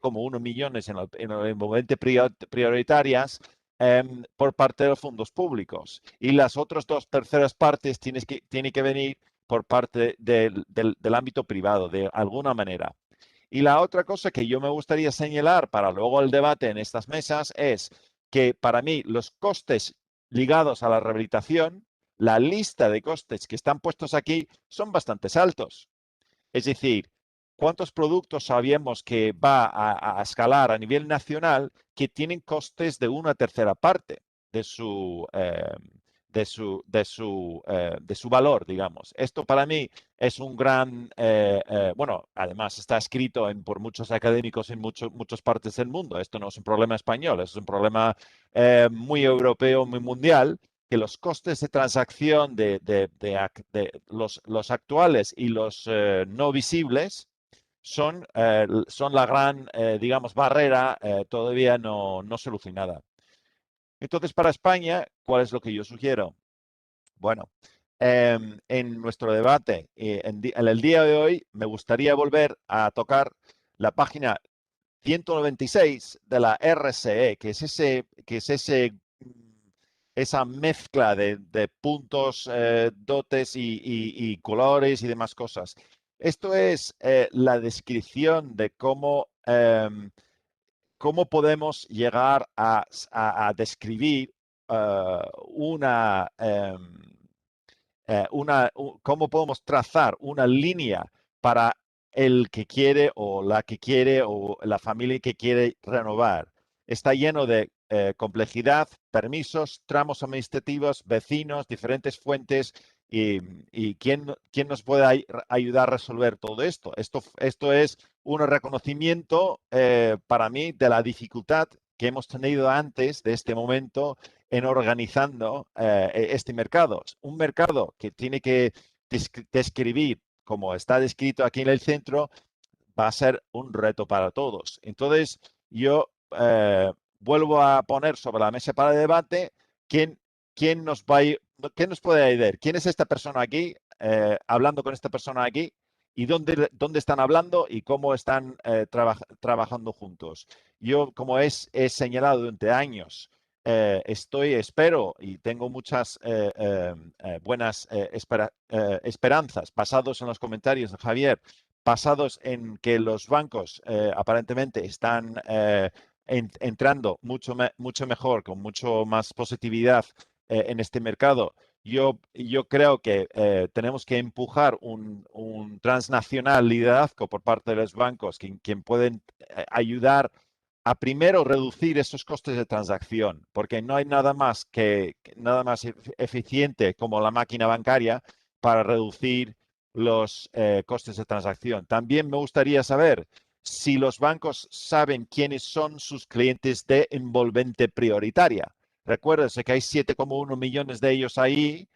7,1 millones en el envolvente prioritarias por parte de los fondos públicos. Y las otras dos terceras partes tienen que venir por parte del ámbito privado, de alguna manera. Y la otra cosa que yo me gustaría señalar para luego el debate en estas mesas es que para mí los costes ligados a la rehabilitación, la lista de costes que están puestos aquí son bastante altos. Es decir, ¿cuántos productos sabemos que va a escalar a nivel nacional que tienen costes de una tercera parte de su valor, digamos? Esto para mí es un gran, bueno, además está escrito por muchos académicos en muchas partes del mundo. Esto no es un problema español, es un problema muy europeo, muy mundial, que los costes de transacción de los actuales y los no visibles son la gran, digamos, barrera todavía no solucionada. Entonces, para España, ¿cuál es lo que yo sugiero? Bueno, en nuestro debate, en el día de hoy, me gustaría volver a tocar la página 196 de la RCE, que es esa mezcla de puntos, dotes y colores y demás cosas. Esto es la descripción de cómo podemos llegar a describir cómo podemos trazar una línea para el que quiere o la que quiere o la familia que quiere renovar. Está lleno de complejidad, permisos, tramos administrativos, vecinos, diferentes fuentes y ¿quién nos puede ayudar a resolver todo esto? Esto es un reconocimiento para mí de la dificultad que hemos tenido antes de este momento en organizando este mercado. Un mercado que tiene que describir, como está descrito aquí en el centro, va a ser un reto para todos. Entonces, yo vuelvo a poner sobre la mesa para el debate quién nos puede ayudar. ¿Quién es esta persona aquí? Hablando con esta persona aquí y dónde están hablando y cómo están trabajando juntos. Yo, como he señalado durante años, espero y tengo muchas buenas esperanzas basados en los comentarios de Javier, basados en que los bancos aparentemente están entrando mucho mejor, con mucho más positividad en este mercado. Yo creo que tenemos que empujar un transnacional liderazgo por parte de los bancos quien pueden ayudar a primero reducir esos costes de transacción, porque no hay nada más nada más eficiente como la máquina bancaria para reducir los costes de transacción. También me gustaría saber si los bancos saben quiénes son sus clientes de envolvente prioritaria. Recuérdense que hay 7,1 millones de ellos ahí.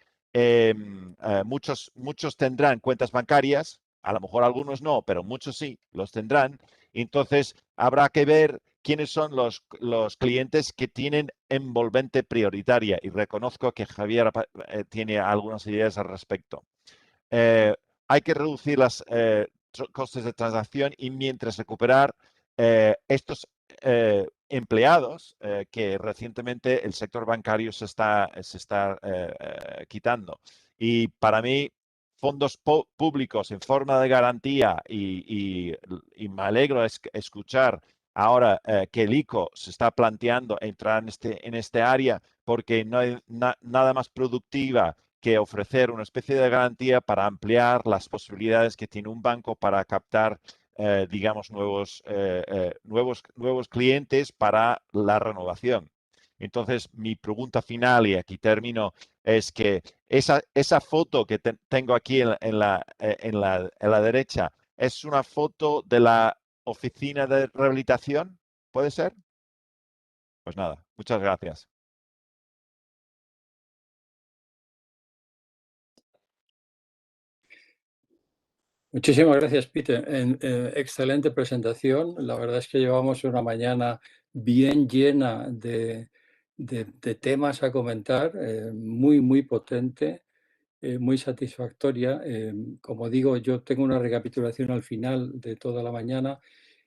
Muchos tendrán cuentas bancarias, a lo mejor algunos no, pero muchos sí, los tendrán. Entonces, habrá que ver quiénes son los clientes que tienen envolvente prioritaria. Y reconozco que Javier tiene algunas ideas al respecto. Hay que reducir los costes de transacción y mientras recuperar estos empleados que recientemente el sector bancario se está quitando. Y para mí, fondos públicos en forma de garantía y me alegro escuchar ahora que el ICO se está planteando entrar en este área porque no hay nada más productiva que ofrecer una especie de garantía para ampliar las posibilidades que tiene un banco para captar, digamos, nuevos clientes para la renovación. Entonces, mi pregunta final, y aquí termino, es que esa foto que tengo aquí en la derecha, ¿es una foto de la oficina de rehabilitación? ¿Puede ser? Pues nada, muchas gracias. Muchísimas gracias, Peter. Excelente presentación. La verdad es que llevamos una mañana bien llena de temas a comentar, muy, muy potente, muy satisfactoria. Como digo, yo tengo una recapitulación al final de toda la mañana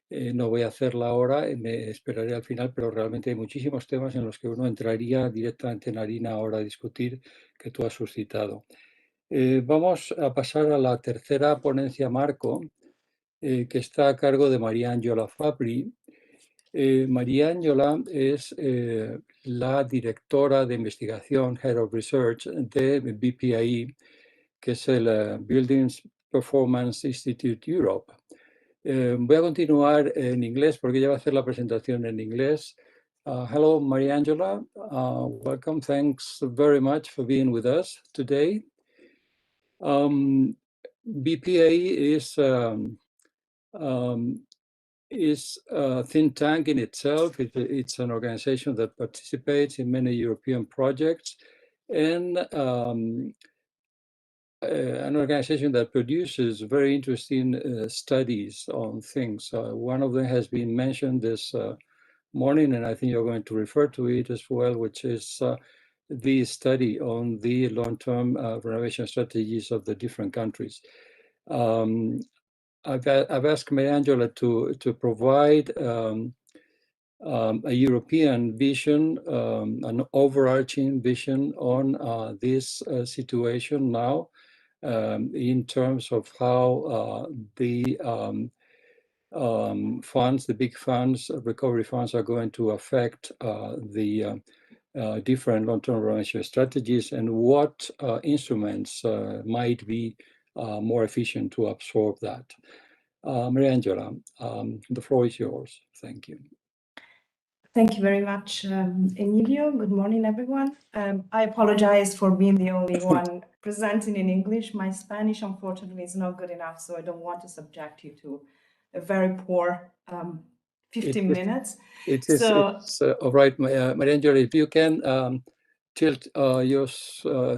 No voy a hacerla ahora, me esperaré al final, pero realmente hay muchísimos temas en los que uno entraría directamente en harina ahora a discutir que tú has suscitado. Vamos a pasar a la tercera ponencia marco, que está a cargo de Mariangela Fabri. Mariangela es la directora de investigación, Head of Research de BPI, que es el Buildings Performance Institute Europe. Voy a continuar en inglés porque ella va a hacer la presentación en inglés. Hello, Mariangela. Welcome. Thanks very much for being with us today. BPA is a think tank in itself. It's an organization that participates in many European projects and an organization that produces very interesting studies on things. One of them has been mentioned this morning, and I think you're going to refer to it as well, which is the study on the long-term renovation strategies of the different countries. I've asked Mariangela to provide a European vision, an overarching vision on this situation now, in terms of how the funds, the big funds, recovery funds, are going to affect the different long-term renovation strategies, and what instruments might be more efficient to absorb that. Mariangela, the floor is yours. Thank you. Thank you very much, Emilio. Good morning, everyone. I apologize for being the only one presenting in English. My Spanish, unfortunately, is not good enough, so I don't want to subject you to a very poor 15 minutes. It's all right, Mariangela, if you can tilt your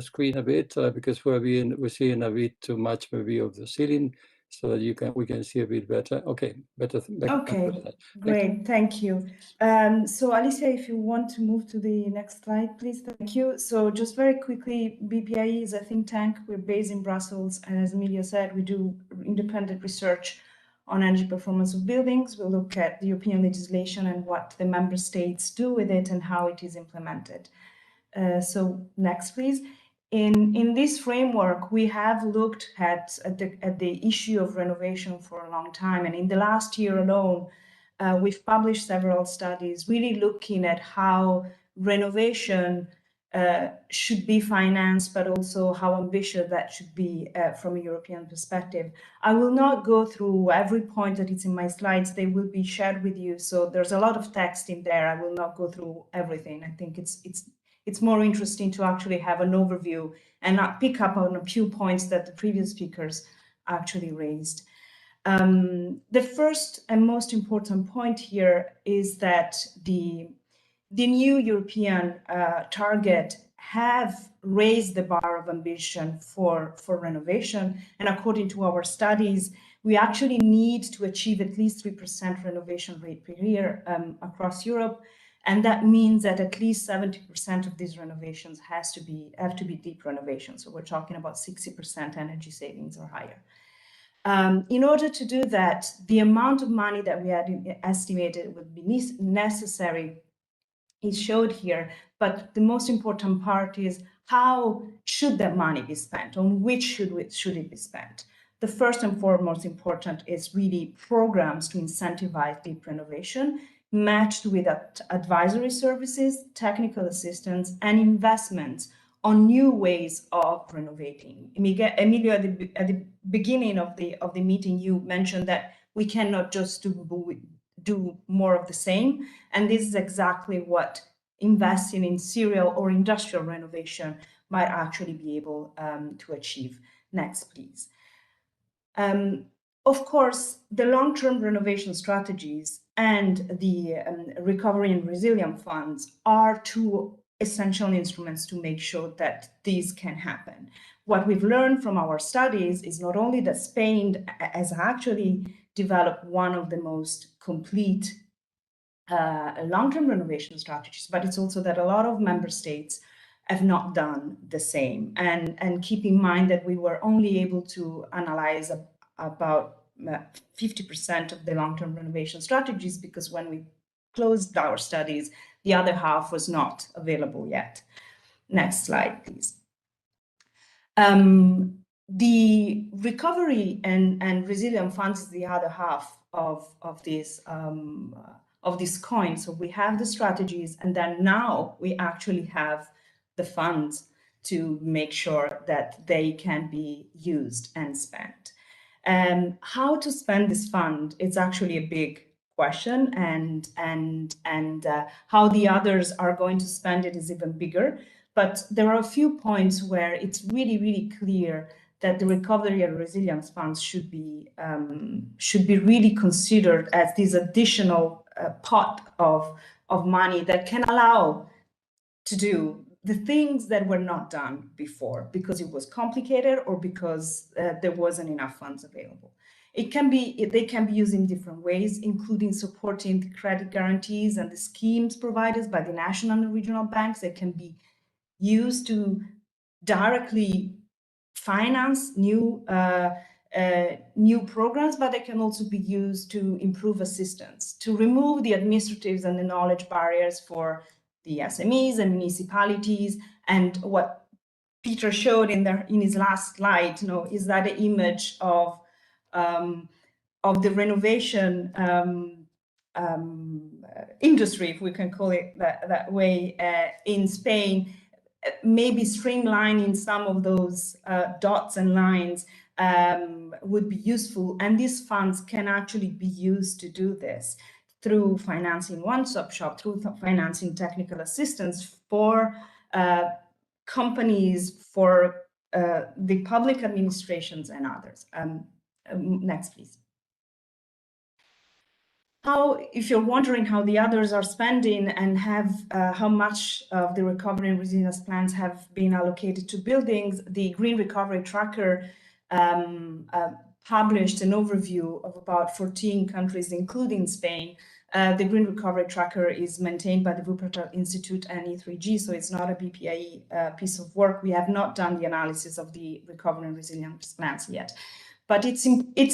screen a bit, because we're seeing a bit too much maybe of the ceiling, so that we can see a bit better. Okay, better. Okay, great, thank you. So Alicia, if you want to move to the next slide, please. Thank you. So just very quickly, BPI is a think tank. We're based in Brussels, and as Emilio said, we do independent research on energy performance of buildings. We look at the European legislation and what the member states do with it and how it is implemented. So next, please. In this framework, we have looked at the issue of renovation for a long time. And in the last year alone, we've published several studies really looking at how renovation should be financed, but also how ambitious that should be from a European perspective. I will not go through every point that is in my slides. They will be shared with you. So there's a lot of text in there. I will not go through everything. I think it's more interesting to actually have an overview and not pick up on a few points that the previous speakers actually raised. The first and most important point here is that the new European target have raised the bar of ambition for renovation. And according to our studies, we actually need to achieve at least 3% renovation rate per year across Europe. And that means that at least 70% of these renovations have to be deep renovations. So we're talking about 60% energy savings or higher. In order to do that, the amount of money that we had estimated would be necessary is showed here. But the most important part is how should that money be spent? On which should it be spent? The first and foremost important is really programs to incentivize deep renovation, matched with advisory services, technical assistance, and investments on new ways of renovating. Emilio, at the beginning of the meeting, you mentioned that we cannot just do more of the same, and this is exactly what investing in serial or industrial renovation might actually be able to achieve. Next, please. Of course, the long-term renovation strategies and the recovery and resilience funds are two essential instruments to make sure that these can happen. What we've learned from our studies is not only that Spain has actually developed one of the most complete long-term renovation strategies, but it's also that a lot of member states have not done the same. And keep in mind that we were only able to analyze about 50% of the long-term renovation strategies, because when we closed our studies, the other half was not available yet. Next slide, please. The recovery and resilient funds is the other half of this coin. So we have the strategies, and then now we actually have the funds to make sure that they can be used and spent. How to spend this fund is actually a big question, and how the others are going to spend it is even bigger. But there are a few points where it's really, really clear that the recovery and resilience funds should be really considered as this additional pot of money that can allow to do the things that were not done before because it was complicated or because there wasn't enough funds available. They can be used in different ways, including supporting the credit guarantees and the schemes provided by the national and regional banks. They can be used to directly finance new programs, but they can also be used to improve assistance, to remove the administrative and the knowledge barriers for the SMEs and municipalities. And what Peter showed in his last slide, is that the image of the renovation industry, if we can call it that way, in Spain. Maybe streamlining some of those dots and lines would be useful. And these funds can actually be used to do this through financing one-stop shop, through financing technical assistance for companies, for the public administrations and others. Next, please. If you're wondering how the others are spending and how much of the recovery and resilience plans have been allocated to buildings, the Green Recovery Tracker published an overview of about 14 countries, including Spain. The Green Recovery Tracker is maintained by the Wuppertal Institute and E3G, so it's not a BPIE piece of work. We have not done the analysis of the recovery and resilience plans yet. But it's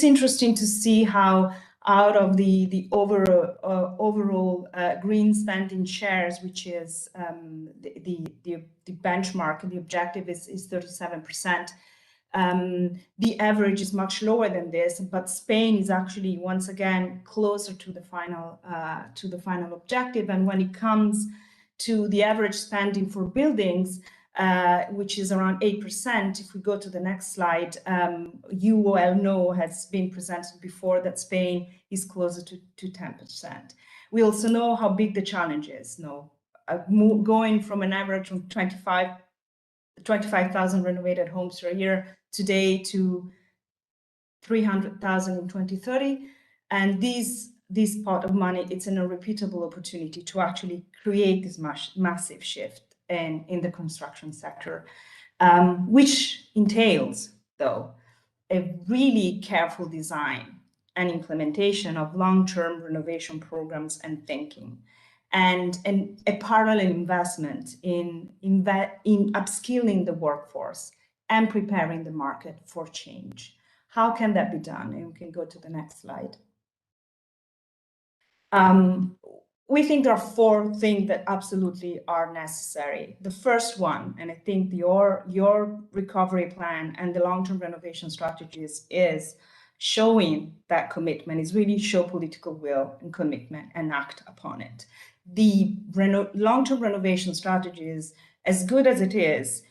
interesting to see how out of the overall green spending shares, which is the benchmark, the objective is 37%. The average is much lower than this, but Spain is actually once again closer to the final objective. And when it comes to the average spending for buildings, which is around 8%. If we go to the next slide, you well know, has been presented before, that Spain is closer to 10%. We also know how big the challenge is. Going from an average of 25,000 renovated homes per year today to 300,000 in 2030. And this pot of money, it's an unrepeatable opportunity to actually create this massive shift in the construction sector, which entails, though, a really careful design and implementation of long-term renovation programs and thinking, and a parallel investment in upskilling the workforce and preparing the market for change. How can that be done? And we can go to the next slide. We think there are 4 things that absolutely are necessary. The first one, and I think your recovery plan and the long-term renovation strategies is showing that commitment, is really show political will and commitment and act upon it. The long-term renovation strategies, as good as it is,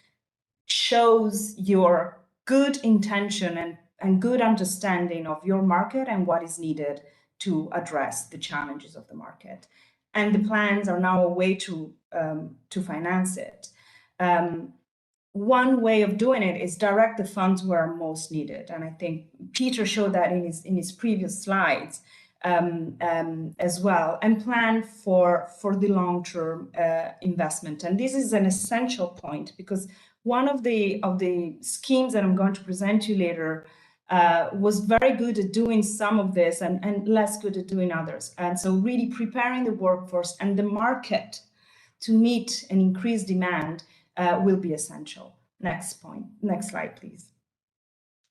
shows your good intention and good understanding of your market and what is needed to address the challenges of the market. And the plans are now a way to finance it. One way of doing it is direct the funds where are most needed. And I think Peter showed that in his previous slides as well, and plan for the long-term investment. And this is an essential point, because one of the schemes that I'm going to present to you later was very good at doing some of this and less good at doing others. And so really preparing the workforce and the market to meet an increased demand will be essential. Next slide, please.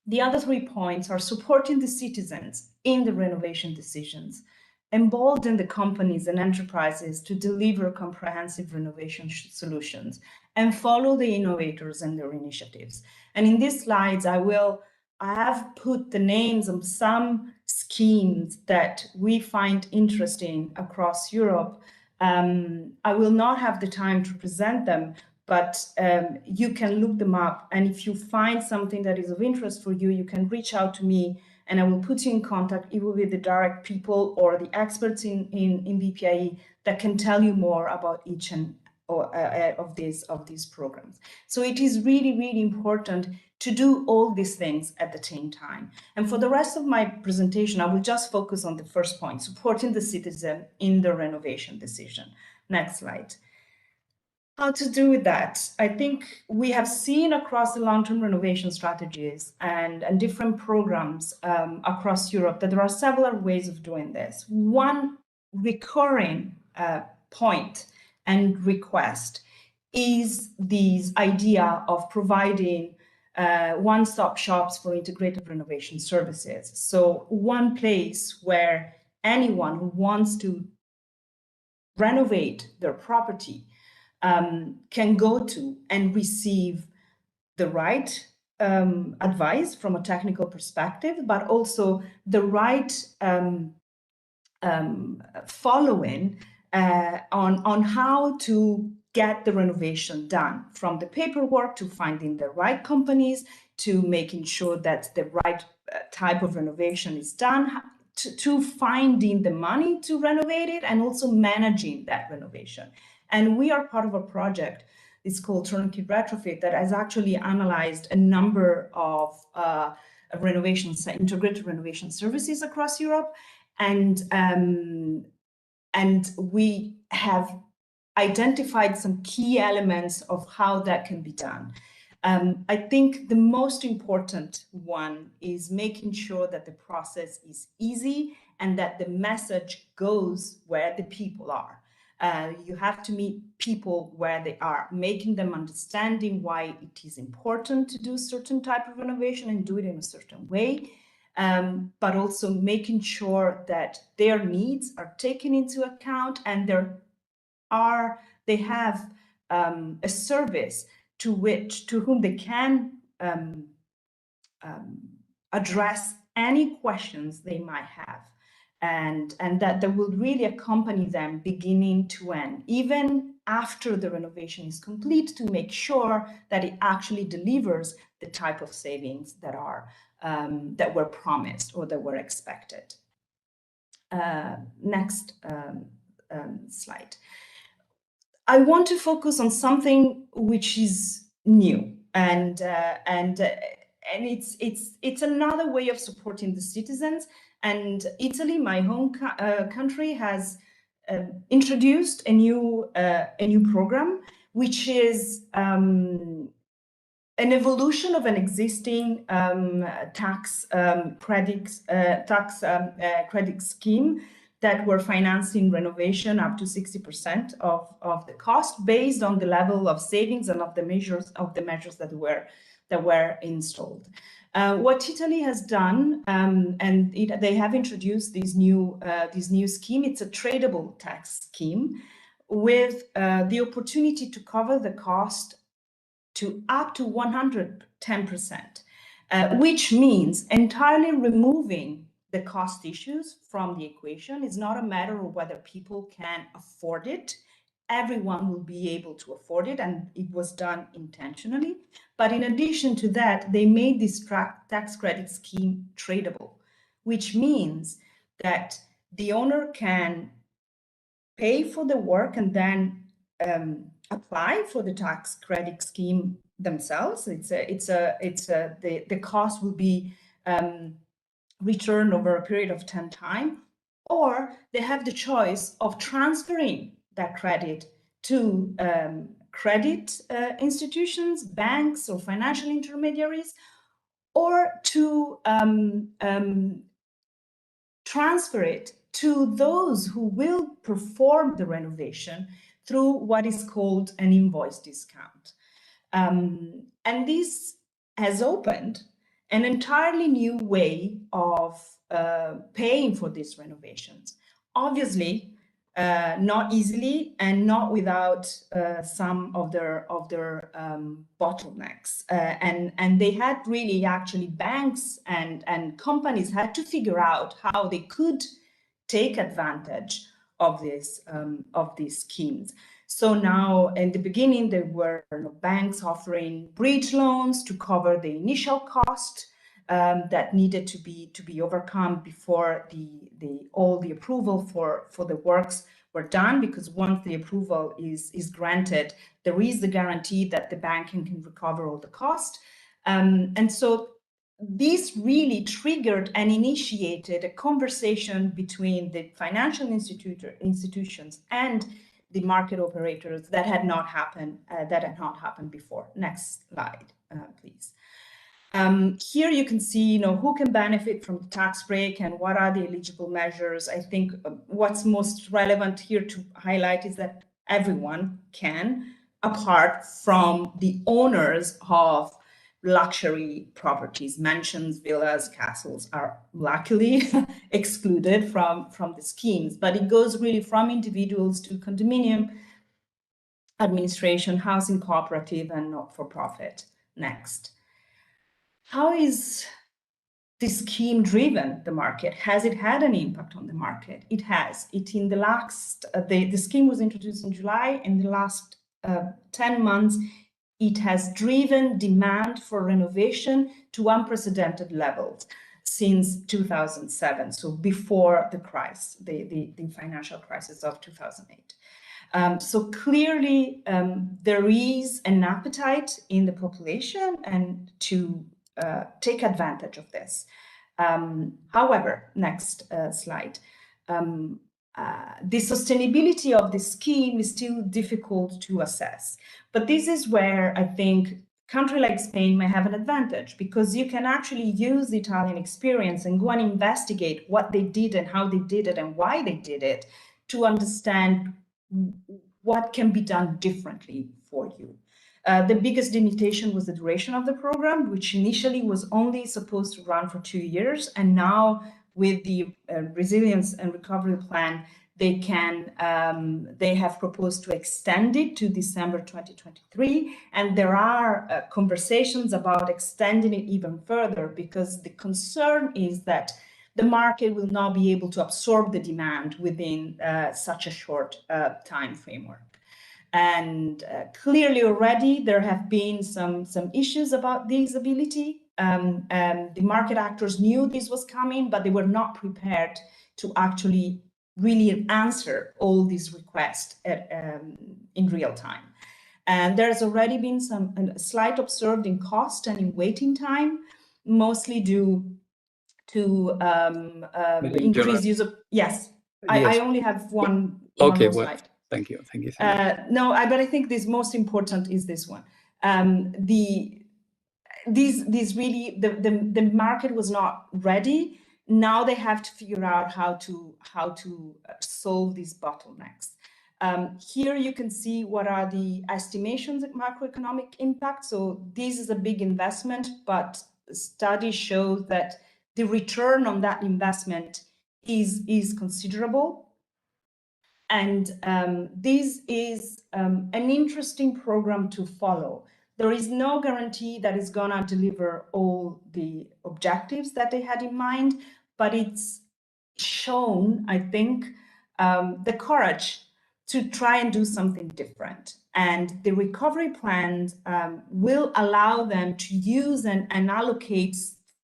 The other 3 points are supporting the citizens in the renovation decisions, embolden the companies and enterprises to deliver comprehensive renovation solutions, and follow the innovators and their initiatives. And in these slides, I have put the names of some schemes that we find interesting across Europe. I will not have the time to present them, but you can look them up. And if you find something that is of interest for you, you can reach out to me and I will put you in contact either with the direct people or the experts in BPIE that can tell you more about each and of these programs. So it is really, really important to do all these things at the same time. And for the rest of my presentation, I will just focus on the first point, supporting the citizen in the renovation decision. Next slide. How to do with that? I think we have seen across the long-term renovation strategies and different programs across Europe that there are several ways of doing this. One recurring point and request is this idea of providing one-stop shops for integrated renovation services. So one place where anyone who wants to renovate their property can go to and receive the right advice from a technical perspective, but also the right following on how to get the renovation done, from the paperwork to finding the right companies, to making sure that the right type of renovation is done, to finding the money to renovate it, and also managing that renovation. And we are part of a project, it's called Turnkey Retrofit, that has actually analyzed a number of integrated renovation services across Europe. And we have identified some key elements of how that can be done. I think the most important one is making sure that the process is easy and that the message goes where the people are. You have to meet people where they are, making them understanding why it is important to do certain type of renovation and do it in a certain way, but also making sure that their needs are taken into account and they have a service to whom they can address any questions they might have, and that they will really accompany them beginning to end, even after the renovation is complete, to make sure that it actually delivers the type of savings that were promised or that were expected. Next slide. I want to focus on something which is new, and it's another way of supporting the citizens. And Italy, my home country, has introduced a new program, which is an evolution of an existing tax credit scheme that were financing renovation up to 60% of the cost, based on the level of savings and of the measures that were installed. What Italy has done, they have introduced this new scheme. It's a tradable tax scheme with the opportunity to cover the cost to up to 110%, which means entirely removing the cost issues from the equation. It's not a matter of whether people can afford it. Everyone will be able to afford it, and it was done intentionally. But in addition to that, they made this tax credit scheme tradable, which means that the owner can pay for the work and then apply for the tax credit scheme themselves. The cost will be returned over a period of 10 time, or they have the choice of transferring that credit to credit institutions, banks, or financial intermediaries, or to transfer it to those who will perform the renovation through what is called an invoice discount. And this has opened an entirely new way of paying for these renovations. Obviously, not easily and not without some of their bottlenecks. And they had really actually banks and companies had to figure out how they could take advantage of these schemes. So now, in the beginning, there were banks offering bridge loans to cover the initial cost that needed to be overcome before all the approval for the works were done. Because once the approval is granted, there is the guarantee that the bank can recover all the cost. And so this really triggered and initiated a conversation between the financial institutions and the market operators that had not happened before. Next slide, please. Here you can see, who can benefit from the tax break and what are the eligible measures. I think what's most relevant here to highlight is that everyone can, apart from the owners of luxury properties. Mansions, villas, castles are luckily excluded from the schemes, but it goes really from individuals to condominium administration, housing cooperative, and not-for-profit. Next. How is this scheme driven the market? Has it had an impact on the market? It has. In the last, the scheme was introduced in July. In the last 10 months, it has driven demand for renovation to unprecedented levels since 2007, so before the crisis, the financial crisis of 2008. So clearly, there is an appetite in the population and to take advantage of this. However, next slide. The sustainability of the scheme is still difficult to assess. But this is where I think a country like Spain may have an advantage, because you can actually use the Italian experience and go and investigate what they did and how they did it and why they did it to understand what can be done differently for you. The biggest limitation was the duration of the program, which initially was only supposed to run for 2 years. And now with the Resilience and Recovery Plan, they have proposed to extend it to December 2023. And there are conversations about extending it even further, because the concern is that the market will not be able to absorb the demand within such a short time framework. And clearly already there have been some issues about this ability. The market actors knew this was coming, but they were not prepared to actually really answer all these requests in real time. And there's already been a slight observed in cost and in waiting time, mostly due to increased use of, yes. I only have one more slide. Thank you. No, but I think this most important is this one. The market was not ready. Now they have to figure out how to solve these bottlenecks. Here you can see what are the estimations of macroeconomic impact. So this is a big investment, but studies show that the return on that investment is considerable. And this is an interesting program to follow. There is no guarantee that it's going to deliver all the objectives that they had in mind, but it's shown, I think, the courage to try and do something different. And the recovery plans will allow them to use and allocate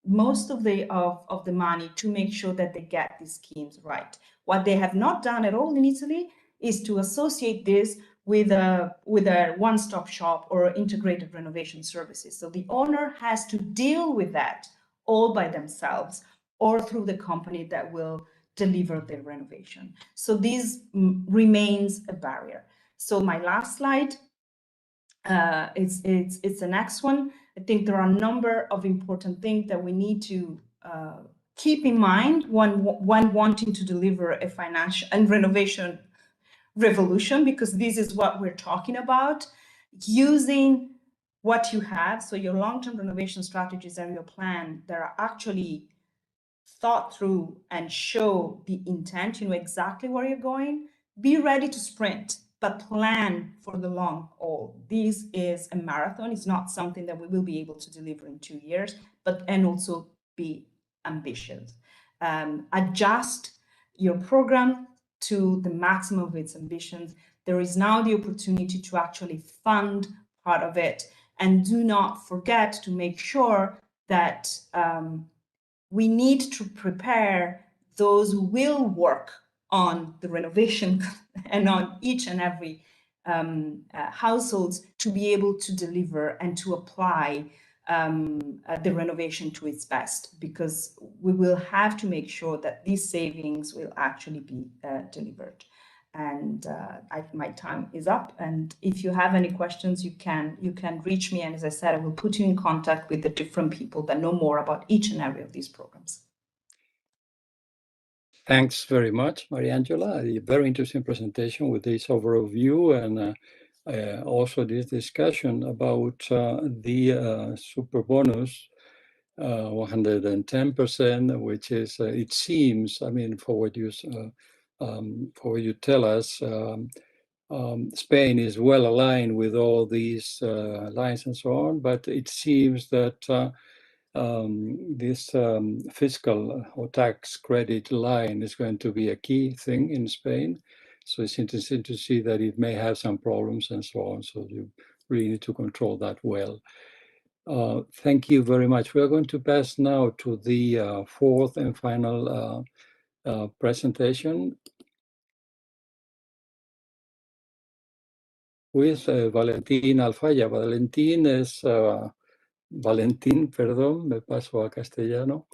most of the money to make sure that they get these schemes right. What they have not done at all in Italy is to associate this with a one-stop shop or integrated renovation services. So the owner has to deal with that all by themselves or through the company that will deliver the renovation. So this remains a barrier. So my last slide, it's the next one. I think there are a number of important things that we need to keep in mind when wanting to deliver a financial and renovation revolution, because this is what we're talking about, using what you have, so your long-term renovation strategies and your plan that are actually thought through and show the intent, you know exactly where you're going, be ready to sprint, but plan for the long haul. This is a marathon. It's not something that we will be able to deliver in 2 years, and also be ambitious. Adjust your program to the maximum of its ambitions. There is now the opportunity to actually fund part of it, and do not forget to make sure that we need to prepare those who will work on the renovation and on each and every households to be able to deliver and to apply the renovation to its best, because we will have to make sure that these savings will actually be delivered. And my time is up. And if you have any questions, you can reach me. And as I said, I will put you in contact with the different people that know more about each and every of these programs. Thanks very much, Mariangela. A very interesting presentation with this overview and also this discussion about the super bonus 110%, which is, it seems, I mean, for what you tell us, Spain is well aligned with all these lines and so on, but it seems that this fiscal or tax credit line is going to be a key thing in Spain. So it's interesting to see that it may have some problems and so on. So you really need to control that well. Thank you very much. We are going to pass now to the fourth and final presentation with Valentín Alfaya. Valentín, perdón, me paso a castellano.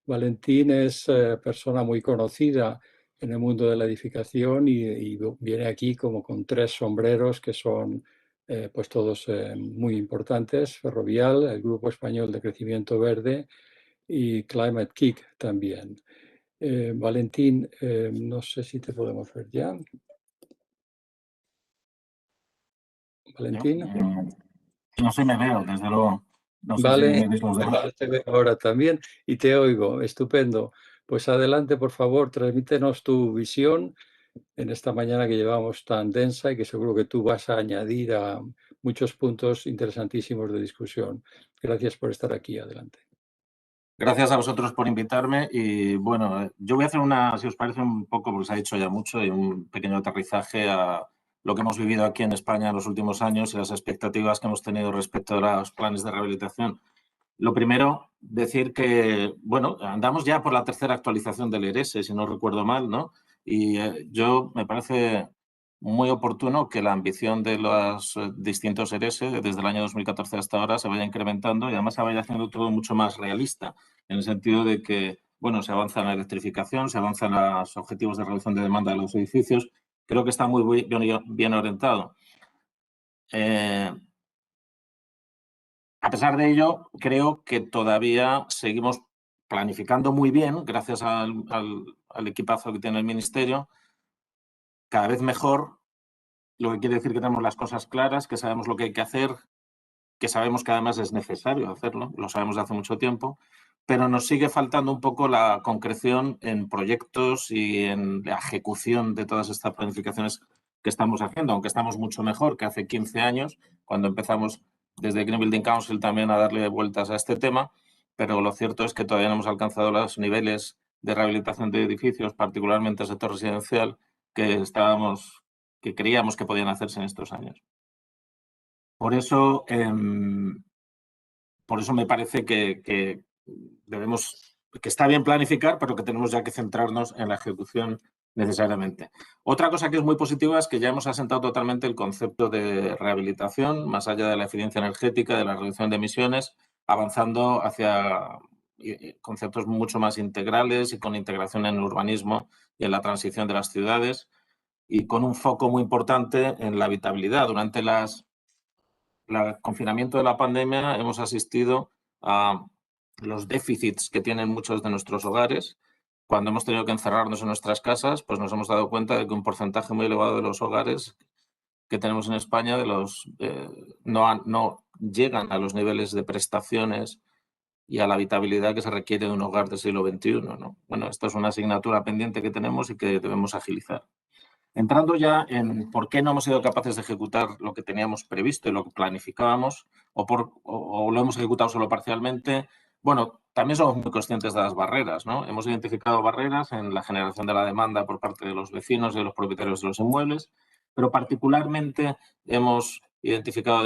Valentín es persona muy conocida en el mundo de la edificación y viene aquí como con 3 sombreros que son pues todos muy importantes: Ferrovial, el Grupo Español de Crecimiento Verde y Climate Kick también. Valentín, no sé si te podemos ver ya. Valentín. No sé, me veo, desde luego. No sé Vale, si me veis los demás. te veo ahora también y te oigo. Estupendo. Pues adelante, por favor, transmítenos tu visión en esta mañana que llevamos tan densa y que seguro que tú vas a añadir a muchos puntos interesantísimos de discusión. Gracias por estar aquí. Adelante. Gracias a vosotros por invitarme y bueno, yo voy a hacer si os parece un poco, porque se ha dicho ya mucho, y un pequeño aterrizaje a lo que hemos vivido aquí en España en los últimos años y las expectativas que hemos tenido respecto a los planes de rehabilitación. Lo primero, decir que, bueno, andamos ya por la 3ª actualización del ERS, si no recuerdo mal, ¿no? Y yo me parece muy oportuno que la ambición de los distintos ERS desde el año 2014 hasta ahora se vaya incrementando y además se vaya haciendo todo mucho más realista, en el sentido de que, bueno, se avanza en la electrificación, se avanza en los objetivos de reducción de demanda de los edificios. Creo que está muy bien orientado. A pesar de ello, creo que todavía seguimos planificando muy bien, gracias al equipazo que tiene el Ministerio, cada vez mejor, lo que quiere decir que tenemos las cosas claras, que sabemos lo que hay que hacer, que sabemos que además es necesario hacerlo, lo sabemos de hace mucho tiempo, pero nos sigue faltando un poco la concreción en proyectos y en la ejecución de todas estas planificaciones que estamos haciendo, aunque estamos mucho mejor que hace 15 años, cuando empezamos desde Green Building Council también a darle vueltas a este tema, pero lo cierto es que todavía no hemos alcanzado los niveles de rehabilitación de edificios, particularmente el sector residencial, que creíamos que podían hacerse en estos años. Por eso me parece que está bien planificar, pero que tenemos ya que centrarnos en la ejecución necesariamente. Otra cosa que es muy positiva es que ya hemos asentado totalmente el concepto de rehabilitación, más allá de la eficiencia energética, de la reducción de emisiones, avanzando hacia conceptos mucho más integrales y con integración en el urbanismo y en la transición de las ciudades, y con un foco muy importante en la habitabilidad. Durante el confinamiento de la pandemia hemos asistido a los déficits que tienen muchos de nuestros hogares. Cuando hemos tenido que encerrarnos en nuestras casas, pues nos hemos dado cuenta de que un porcentaje muy elevado de los hogares que tenemos en España, no llegan a los niveles de prestaciones y a la habitabilidad que se requiere de un hogar del siglo XXI, ¿no? Bueno, esto es una asignatura pendiente que tenemos y que debemos agilizar. Entrando ya en por qué no hemos sido capaces de ejecutar lo que teníamos previsto y lo que planificábamos, o lo hemos ejecutado solo parcialmente, bueno, también somos muy conscientes de las barreras, ¿no? Hemos identificado barreras en la generación de la demanda por parte de los vecinos y de los propietarios de los inmuebles, pero particularmente hemos identificado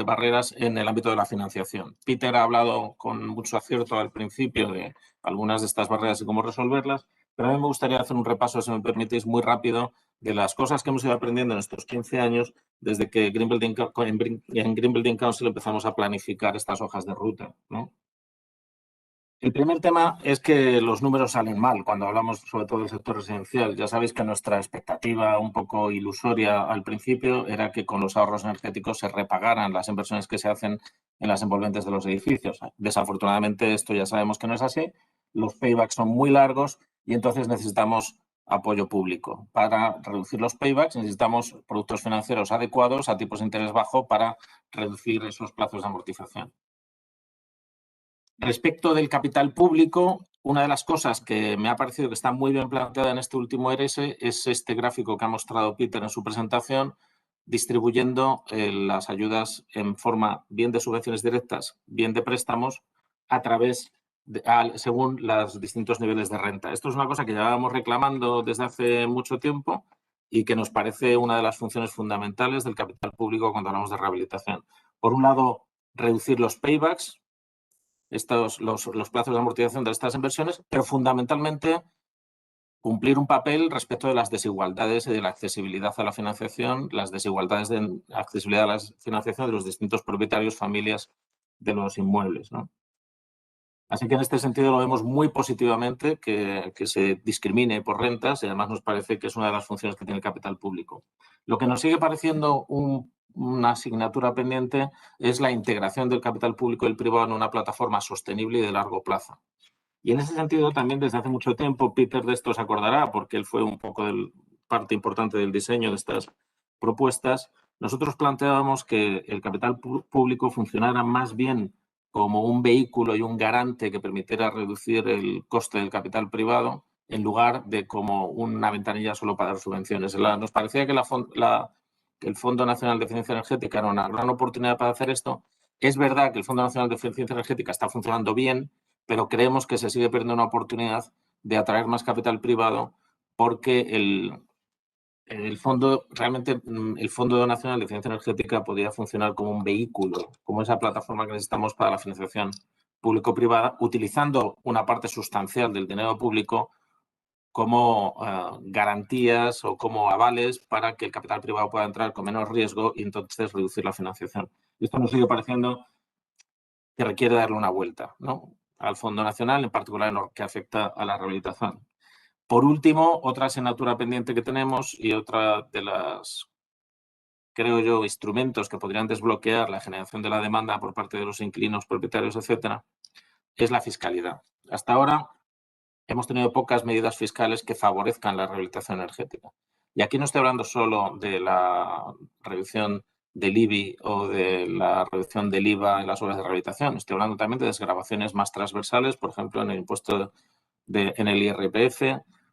barreras en el ámbito de la financiación. Peter ha hablado con mucho acierto al principio de algunas de estas barreras y cómo resolverlas, pero a mí me gustaría hacer un repaso, si me permitís, muy rápido de las cosas que hemos ido aprendiendo en estos 15 años desde que en Green Building Council empezamos a planificar estas hojas de ruta, ¿no? El primer tema es que los números salen mal cuando hablamos sobre todo del sector residencial. Ya sabéis que nuestra expectativa un poco ilusoria al principio era que con los ahorros energéticos se repagaran las inversiones que se hacen en las envolventes de los edificios. Desafortunadamente esto ya sabemos que no es así. Los paybacks son muy largos y entonces necesitamos apoyo público. Para reducir los paybacks necesitamos productos financieros adecuados a tipos de interés bajo para reducir esos plazos de amortización. Respecto del capital público, una de las cosas que me ha parecido que está muy bien planteada en este último RS es este gráfico que ha mostrado Peter en su presentación, distribuyendo las ayudas en forma bien de subvenciones directas, bien de préstamos, a través según los distintos niveles de renta. Esto es una cosa que llevábamos reclamando desde hace mucho tiempo y que nos parece una de las funciones fundamentales del capital público cuando hablamos de rehabilitación. Por un lado, reducir los paybacks, los plazos de amortización de estas inversiones, pero fundamentalmente cumplir un papel respecto de las desigualdades y de la accesibilidad a la financiación, las desigualdades de accesibilidad a la financiación de los distintos propietarios, familias de los inmuebles, ¿no? Así que en este sentido lo vemos muy positivamente que se discrimine por rentas y además nos parece que es una de las funciones que tiene el capital público. Lo que nos sigue pareciendo una asignatura pendiente es la integración del capital público y el privado en una plataforma sostenible y de largo plazo. Y en ese sentido también desde hace mucho tiempo, Peter de esto se acordará porque él fue un poco parte importante del diseño de estas propuestas, nosotros planteábamos que el capital público funcionara más bien como un vehículo y un garante que permitiera reducir el coste del capital privado en lugar de como una ventanilla solo para dar subvenciones. Nos parecía que el Fondo Nacional de Eficiencia Energética era una gran oportunidad para hacer esto. Es verdad que el Fondo Nacional de Eficiencia Energética está funcionando bien, pero creemos que se sigue perdiendo una oportunidad de atraer más capital privado porque el Fondo Nacional de Eficiencia Energética podría funcionar como un vehículo, como esa plataforma que necesitamos para la financiación público-privada, utilizando una parte sustancial del dinero público como garantías o como avales para que el capital privado pueda entrar con menos riesgo y entonces reducir la financiación. Y esto nos sigue pareciendo que requiere darle una vuelta, ¿no?, al Fondo Nacional, en particular en lo que afecta a la rehabilitación. Por último, otra asignatura pendiente que tenemos y otra de las, creo yo, instrumentos que podrían desbloquear la generación de la demanda por parte de los inquilinos, propietarios, etcétera, es la fiscalidad. Hasta ahora hemos tenido pocas medidas fiscales que favorezcan la rehabilitación energética. Y aquí no estoy hablando solo de la reducción del IBI o de la reducción del IVA en las obras de rehabilitación. Estoy hablando también de desgravaciones más transversales, por ejemplo, en el impuesto en el IRPF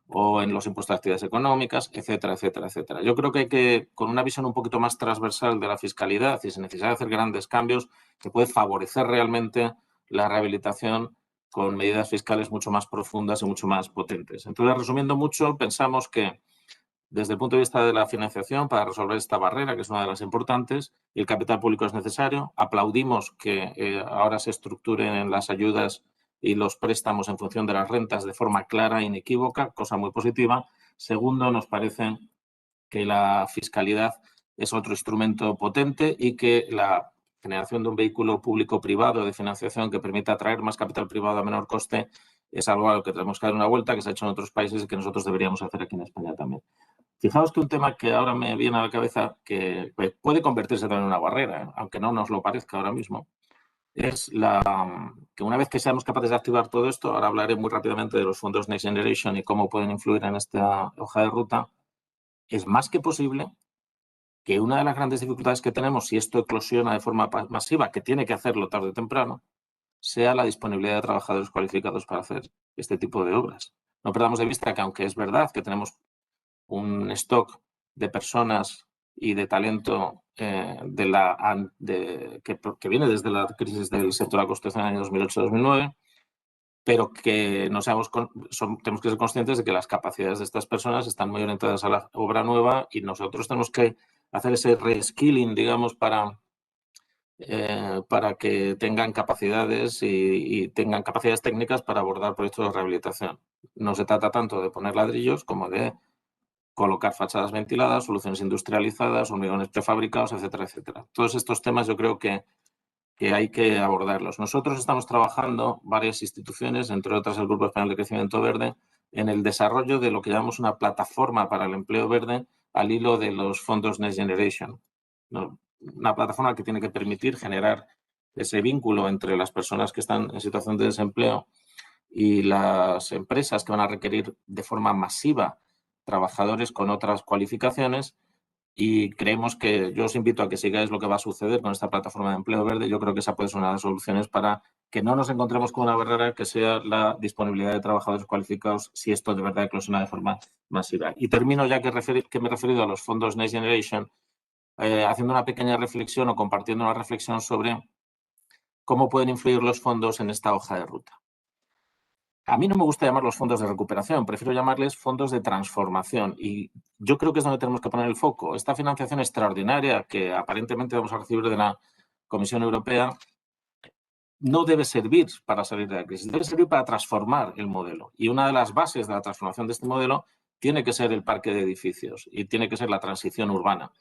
o en los impuestos de actividades económicas, etcétera, etcétera, etcétera. Yo creo que hay que, con una visión un poquito más transversal de la fiscalidad y sin necesidad de hacer grandes cambios, que puede favorecer realmente la rehabilitación con medidas fiscales mucho más profundas y mucho más potentes. Entonces, resumiendo mucho, pensamos que desde el punto de vista de la financiación, para resolver esta barrera, que es una de las importantes, el capital público es necesario. Aplaudimos que ahora se estructuren las ayudas y los préstamos en función de las rentas de forma clara e inequívoca, cosa muy positiva. Segundo, nos parece que la fiscalidad es otro instrumento potente y que la generación de un vehículo público-privado de financiación que permita atraer más capital privado a menor coste es algo a lo que tenemos que dar una vuelta, que se ha hecho en otros países y que nosotros deberíamos hacer aquí en España también. Fijaos que un tema que ahora me viene a la cabeza, que puede convertirse también en una barrera, aunque no nos lo parezca ahora mismo, es que una vez que seamos capaces de activar todo esto, ahora hablaré muy rápidamente de los fondos Next Generation y cómo pueden influir en esta hoja de ruta, es más que posible que una de las grandes dificultades que tenemos, si esto eclosiona de forma masiva, que tiene que hacerlo tarde o temprano, sea la disponibilidad de trabajadores cualificados para hacer este tipo de obras. No perdamos de vista que, aunque es verdad que tenemos un stock de personas y de talento que viene desde la crisis del sector de la construcción en el año 2008-2009, pero que tenemos que ser conscientes de que las capacidades de estas personas están muy orientadas a la obra nueva y nosotros tenemos que hacer ese reskilling, digamos, para que tengan capacidades y tengan capacidades técnicas para abordar proyectos de rehabilitación. No se trata tanto de poner ladrillos como de colocar fachadas ventiladas, soluciones industrializadas, hormigones prefabricados, etcétera, etcétera. Todos estos temas yo creo que hay que abordarlos. Nosotros estamos trabajando, varias instituciones, entre otras el Grupo Español de Crecimiento Verde, en el desarrollo de lo que llamamos una plataforma para el empleo verde al hilo de los fondos Next Generation. Una plataforma que tiene que permitir generar ese vínculo entre las personas que están en situación de desempleo y las empresas que van a requerir de forma masiva trabajadores con otras cualificaciones, y creemos que yo os invito a que sigáis lo que va a suceder con esta plataforma de empleo verde. Yo creo que esa puede ser una de las soluciones para que no nos encontremos con una barrera que sea la disponibilidad de trabajadores cualificados si esto de verdad eclosiona de forma masiva. Y termino ya que me he referido a los fondos Next Generation, haciendo una pequeña reflexión o compartiendo una reflexión sobre cómo pueden influir los fondos en esta hoja de ruta. A mí no me gusta llamarlos fondos de recuperación, prefiero llamarles fondos de transformación y yo creo que es donde tenemos que poner el foco. Esta financiación extraordinaria que aparentemente vamos a recibir de la Comisión Europea no debe servir para salir de la crisis, debe servir para transformar el modelo. Y una de las bases de la transformación de este modelo tiene que ser el parque de edificios y tiene que ser la transición urbana.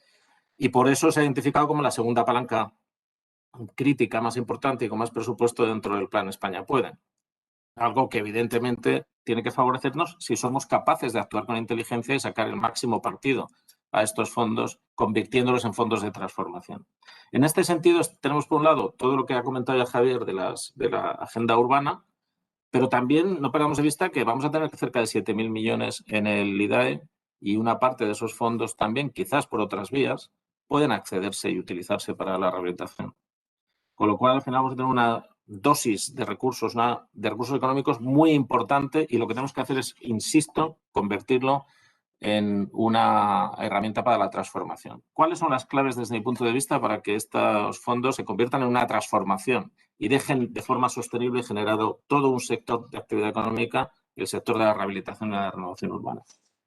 Y por eso se ha identificado como la segunda palanca crítica más importante y con más presupuesto dentro del Plan España Puede. Algo que evidentemente tiene que favorecernos si somos capaces de actuar con inteligencia y sacar el máximo partido a estos fondos, convirtiéndolos en fondos de transformación. En este sentido, tenemos por un lado todo lo que ha comentado ya Javier de la agenda urbana, pero también no perdamos de vista que vamos a tener cerca de 7.000 millones en el IDAE y una parte de esos fondos también, quizás por otras vías, pueden accederse y utilizarse para la rehabilitación. Con lo cual, al final vamos a tener una dosis de recursos económicos muy importante y lo que tenemos que hacer es, insisto, convertirlo en una herramienta para la transformación. ¿Cuáles son las claves desde mi punto de vista para que estos fondos se conviertan en una transformación y dejen de forma sostenible generado todo un sector de actividad económica, el sector de la rehabilitación y la renovación urbana?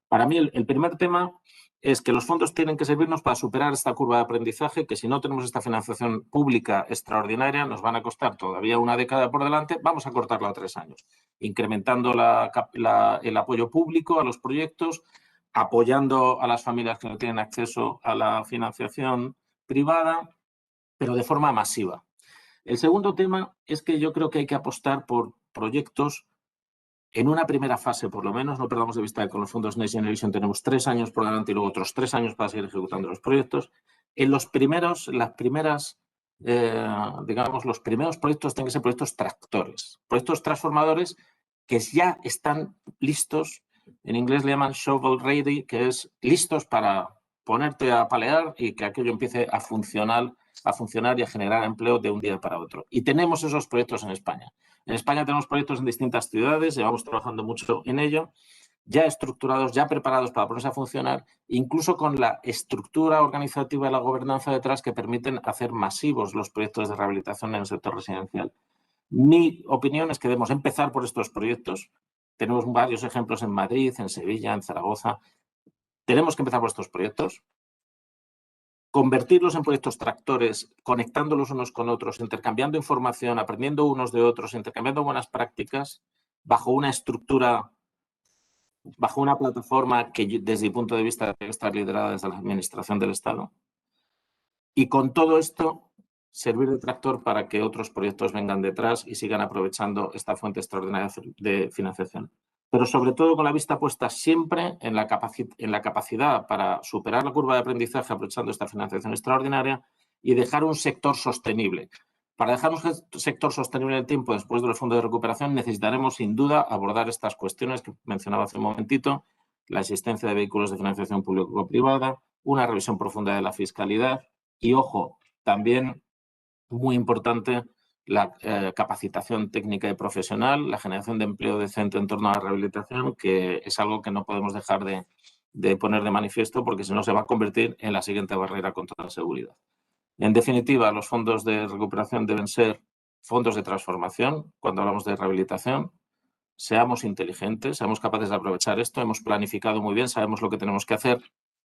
Para mí, el primer tema es que los fondos tienen que servirnos para superar esta curva de aprendizaje, que si no tenemos esta financiación pública extraordinaria nos van a costar todavía una década por delante, vamos a cortarla a 3 años, incrementando el apoyo público a los proyectos, apoyando a las familias que no tienen acceso a la financiación privada, pero de forma masiva. El segundo tema es que yo creo que hay que apostar por proyectos en una primera fase, por lo menos. No perdamos de vista que con los fondos Next Generation tenemos 3 años por delante y luego otros 3 años para seguir ejecutando los proyectos. Los primeros proyectos tienen que ser proyectos tractores, proyectos transformadores que ya están listos. En inglés le llaman shovel ready, que es listos para ponerte a palear y que aquello empiece a funcionar y a generar empleo de un día para otro. Y tenemos esos proyectos en España. En España tenemos proyectos en distintas ciudades, llevamos trabajando mucho en ello, ya estructurados, ya preparados para ponerse a funcionar, incluso con la estructura organizativa y la gobernanza detrás que permiten hacer masivos los proyectos de rehabilitación en el sector residencial. Mi opinión es que debemos empezar por estos proyectos. Tenemos varios ejemplos en Madrid, en Sevilla, en Zaragoza. Tenemos que empezar por estos proyectos, convertirlos en proyectos tractores, conectándolos unos con otros, intercambiando información, aprendiendo unos de otros, intercambiando buenas prácticas, bajo una estructura, bajo una plataforma que desde mi punto de vista debe estar liderada desde la Administración del Estado. Y con todo esto, servir de tractor para que otros proyectos vengan detrás y sigan aprovechando esta fuente extraordinaria de financiación. Pero sobre todo con la vista puesta siempre en la capacidad para superar la curva de aprendizaje aprovechando esta financiación extraordinaria y dejar un sector sostenible. Para dejar un sector sostenible en el tiempo después de los fondos de recuperación necesitaremos sin duda abordar estas cuestiones que mencionaba hace un momentito, la existencia de vehículos de financiación público-privada, una revisión profunda de la fiscalidad y, ojo, también muy importante, la capacitación técnica y profesional, la generación de empleo decente en torno a la rehabilitación, que es algo que no podemos dejar de poner de manifiesto porque si no se va a convertir en la siguiente barrera contra la seguridad. En definitiva, los fondos de recuperación deben ser fondos de transformación cuando hablamos de rehabilitación. Seamos inteligentes, seamos capaces de aprovechar esto, hemos planificado muy bien, sabemos lo que tenemos que hacer,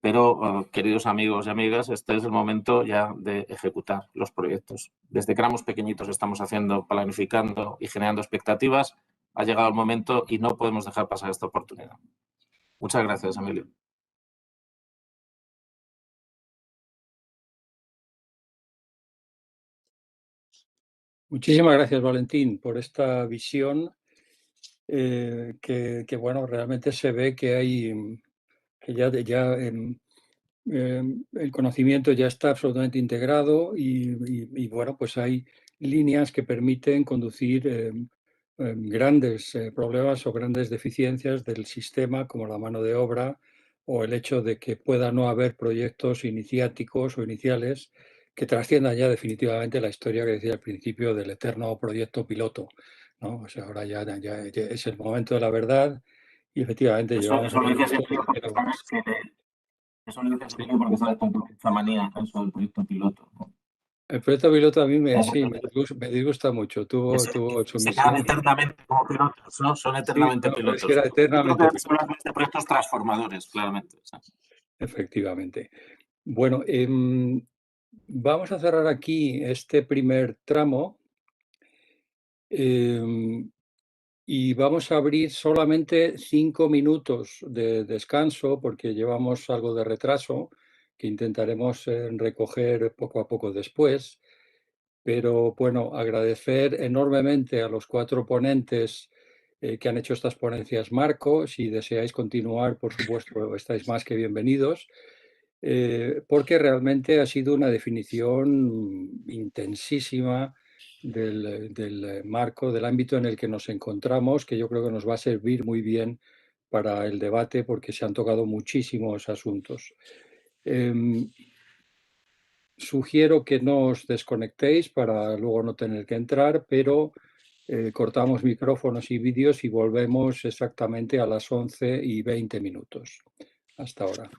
pero, queridos amigos y amigas, este es el momento ya de ejecutar los proyectos. Desde que éramos pequeñitos estamos haciendo, planificando y generando expectativas. Ha llegado el momento y no podemos dejar pasar esta oportunidad. Muchas gracias, Emilio. Muchísimas gracias, Valentín, por esta visión que, bueno, realmente se ve que hay, que ya el conocimiento ya está absolutamente integrado y, bueno, pues hay líneas que permiten conducir grandes problemas o grandes deficiencias del sistema, como la mano de obra o el hecho de que pueda no haber proyectos iniciáticos o iniciales que trasciendan ya definitivamente la historia que decía al principio del eterno proyecto piloto, ¿no? O sea, ahora ya es el momento de la verdad y efectivamente llevamos Eso lo aquí dices, esto Emilio, porque sabes que eso lo dices, Emilio, porque sabes con esa manía eso del proyecto piloto, ¿no? El proyecto piloto a mí sí, me disgusta mucho, tuvo su Se quedan misión. eternamente como pilotos, ¿no? Son Sí, eternamente no, pero es que pilotos. era Yo creo que eternamente debes hablar más de proyectos transformadores, claramente. efectivamente. Bueno, vamos a cerrar aquí este primer tramo y vamos a abrir solamente 5 minutos de descanso porque llevamos algo de retraso que intentaremos recoger poco a poco después. Pero bueno, agradecer enormemente a los 4 ponentes que han hecho estas ponencias marco. Si deseáis continuar, por supuesto, estáis más que bienvenidos, porque realmente ha sido una definición intensísima del marco, del ámbito en el que nos encontramos, que yo creo que nos va a servir muy bien para el debate porque se han tocado muchísimos asuntos. Sugiero que no os desconectéis para luego no tener que entrar, pero cortamos micrófonos y vídeos y volvemos exactamente a las 11:20. Hasta ahora.